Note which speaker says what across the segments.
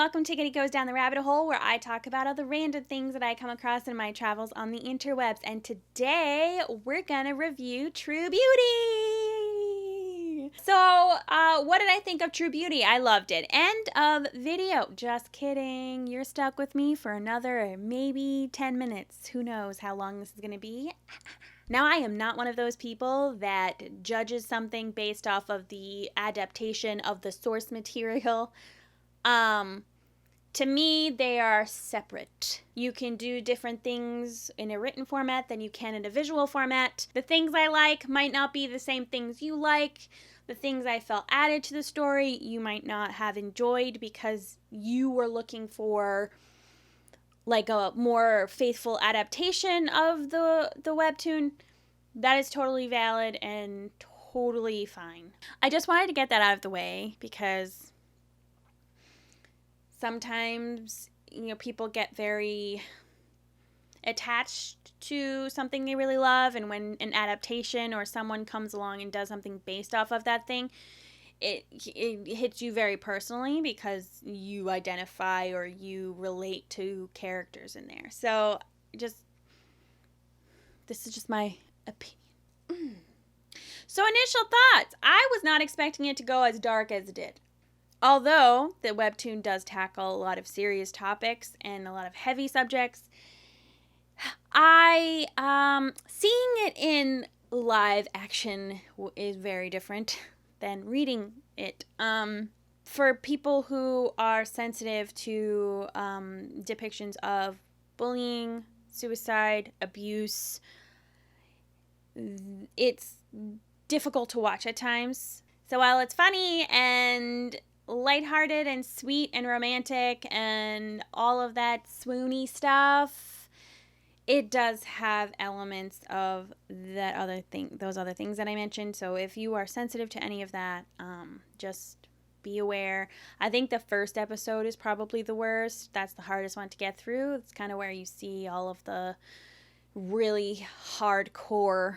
Speaker 1: welcome to Kitty Goes Down the Rabbit Hole, where I talk about all the random things that I come across in my travels on the interwebs. And today, we're gonna review True Beauty! So, what did I think of True Beauty? I loved it. End of video. Just kidding. You're stuck with me for another maybe 10 minutes. Who knows how long this is gonna be? Now, I am not one of those people that judges something based off of the adaptation of the source material. To me, they are separate. You can do different things in a written format than you can in a visual format. The things I like might not be the same things you like. The things I felt added to the story you might not have enjoyed because you were looking for like a more faithful adaptation of the webtoon. That is totally valid and totally fine. I just wanted to get that out of the way because sometimes, people get very attached to something they really love, and when an adaptation or someone comes along and does something based off of that thing, it hits you very personally because you identify or you relate to characters in there. So, this is just my opinion. So, initial thoughts. I was not expecting it to go as dark as it did. Although the webtoon does tackle a lot of serious topics and a lot of heavy subjects, seeing it in live action is very different than reading it. For people who are sensitive to depictions of bullying, suicide, abuse, it's difficult to watch at times. So while it's funny and lighthearted and sweet and romantic and all of that swoony stuff, it does have elements of those other things that I mentioned. So if you are sensitive to any of that, just be aware. I think the first episode is probably the worst. That's the hardest one to get through. It's kind of where you see all of the really hardcore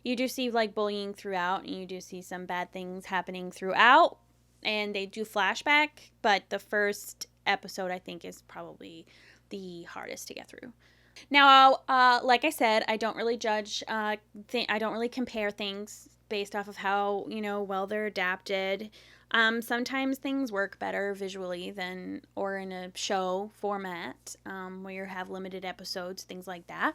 Speaker 1: you do see like bullying throughout, and you do see some bad things happening throughout, and they do flashback, but the first episode I think is probably the hardest to get through. Now, like I said, I don't really judge, I don't really compare things based off of how, well they're adapted. Sometimes things work better visually or in a show format, where you have limited episodes, things like that.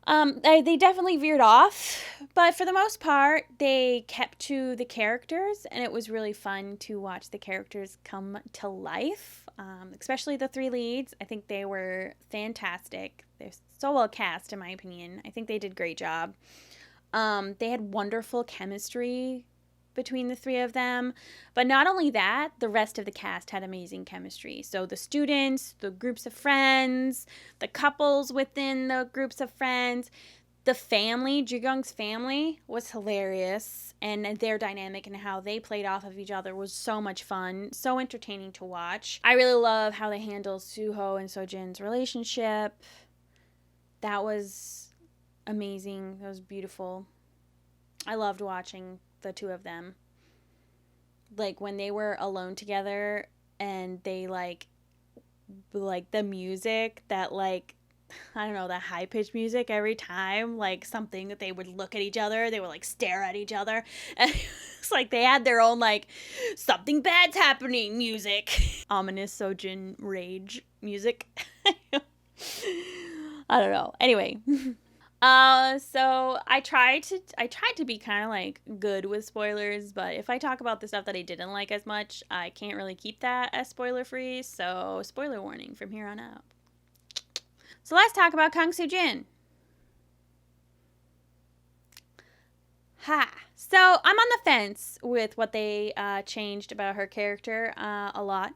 Speaker 1: They definitely veered off, but for the most part, they kept to the characters, and it was really fun to watch the characters come to life, especially the three leads. I think they were fantastic. They're so well cast, in my opinion. I think they did a great job. They had wonderful chemistry between the three of them, but not only that, the rest of the cast had amazing chemistry. So the students, the groups of friends, the couples within the groups of friends, the family, Jigong's family was hilarious, and their dynamic and how they played off of each other was so much fun, so entertaining to watch. I really love how they handle Suho and Sojin's relationship. That was amazing. That was beautiful. I loved watching the two of them, like when they were alone together, and they like the music that I don't know, that high-pitched music every time, like something that they would look at each other, they would like stare at each other, and it's like they had their own like something bad's happening music. Ominous Sojin rage music. I don't know. Anyway. So I tried to be kind of like good with spoilers, but if I talk about the stuff that I didn't like as much, I can't really keep that as spoiler free, so spoiler warning from here on out. So let's talk about Kang Sujin. So I'm on the fence with what they changed about her character a lot.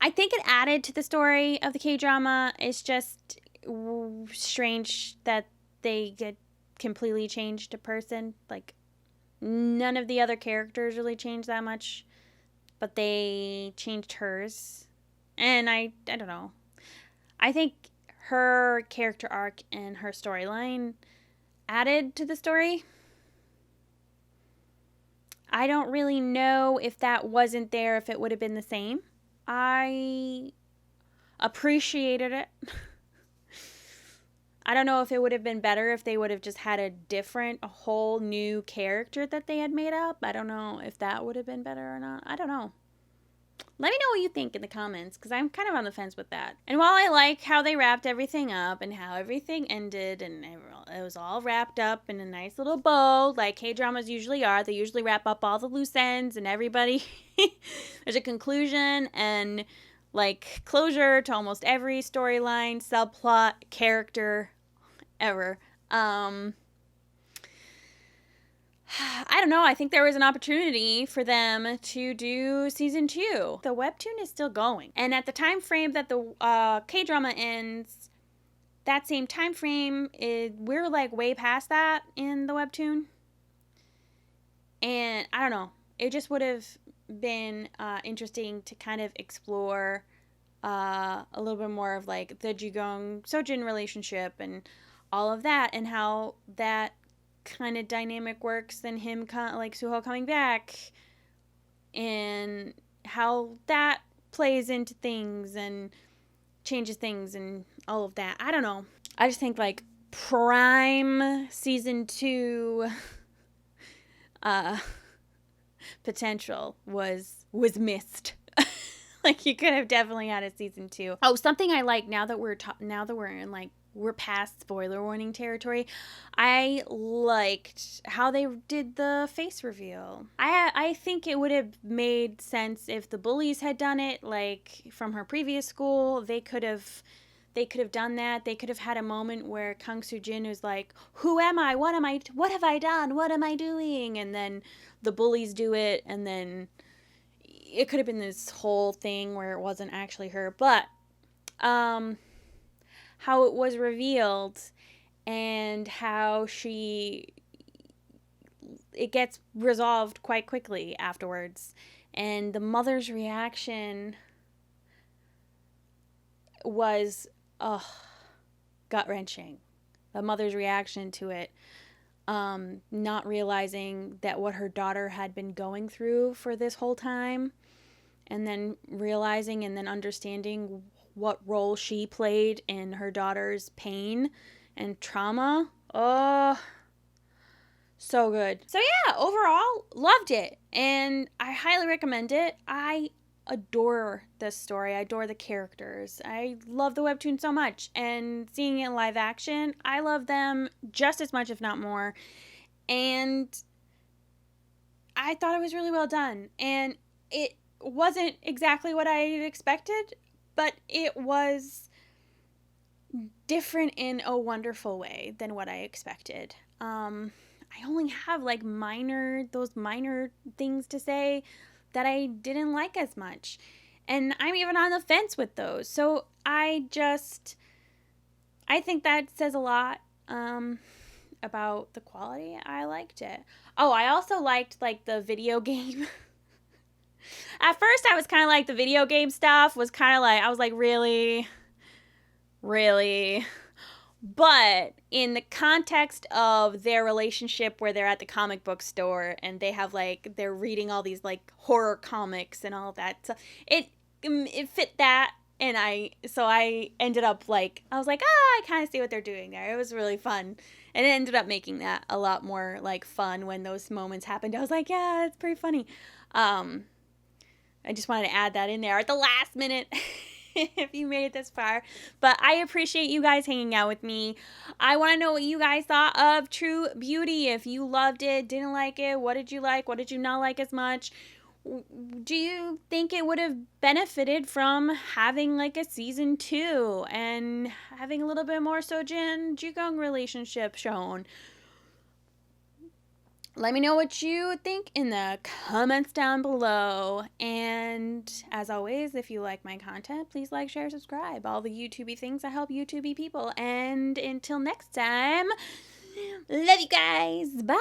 Speaker 1: I think it added to the story of the K-drama. It's just strange that they get completely changed a person. Like, none of the other characters really changed that much, but they changed hers. And I don't know. I think her character arc and her storyline added to the story. I don't really know if that wasn't there, if it would have been the same. I appreciated it. I don't know if it would have been better if they would have just had a whole new character that they had made up. I don't know if that would have been better or not. I don't know. Let me know what you think in the comments, because I'm kind of on the fence with that. And while I like how they wrapped everything up and how everything ended and it was all wrapped up in a nice little bow, like K-dramas usually are, they usually wrap up all the loose ends and everybody, there's a conclusion and like closure to almost every storyline, subplot, character ever. I don't know. I think there was an opportunity for them to do season 2. The webtoon is still going. And at the time frame that the K-drama ends, that same time frame, we're like way past that in the webtoon. And I don't know. It just would have been interesting to kind of explore a little bit more of like the Jigong Sojin relationship and all of that, and how that kind of dynamic works, and him like Suho coming back and how that plays into things and changes things and all of that. I don't know. I just think like prime season 2 potential was missed. Like you could have definitely had a season 2. Oh, something I like now that we're in like we're past spoiler warning territory. I liked how they did the face reveal. I think it would have made sense if the bullies had done it, like from her previous school. They could have done that. They could have had a moment where Kang Sujin was like, "Who am I? What have I done? What am I doing?" And then the bullies do it, and then it could have been this whole thing where it wasn't actually her, but how it was revealed and how it gets resolved quite quickly afterwards. And the mother's reaction was gut-wrenching. The mother's reaction to it, not realizing that what her daughter had been going through for this whole time, and then realizing and then understanding what role she played in her daughter's pain and trauma. Oh, so good. So yeah, overall, loved it. And I highly recommend it. I adore this story. I adore the characters. I love the webtoon so much. And seeing it in live action, I love them just as much, if not more. And I thought it was really well done. And it wasn't exactly what I expected, but it was different in a wonderful way than what I expected. I only have like those minor things to say that I didn't like as much. And I'm even on the fence with those. So I think that says a lot about the quality. I liked it. Oh, I also liked like the video game. At first, I was kind of like the video game stuff was kind of like, I was like, really? Really? But in the context of their relationship where they're at the comic book store and they have like, they're reading all these like horror comics and all that. So it fit that. And I ended up like, I was like, I kind of see what they're doing there. It was really fun. And it ended up making that a lot more like fun when those moments happened. I was like, yeah, it's pretty funny. I just wanted to add that in there at the last minute if you made it this far. But I appreciate you guys hanging out with me. I want to know what you guys thought of True Beauty. If you loved it, didn't like it, what did you like? What did you not like as much? Do you think it would have benefited from having like a season 2 and having a little bit more Sojin Jigong relationship shown? Let me know what you think in the comments down below. And as always, if you like my content, please like, share, subscribe. All the YouTubey things that help YouTubey people. And until next time, love you guys. Bye.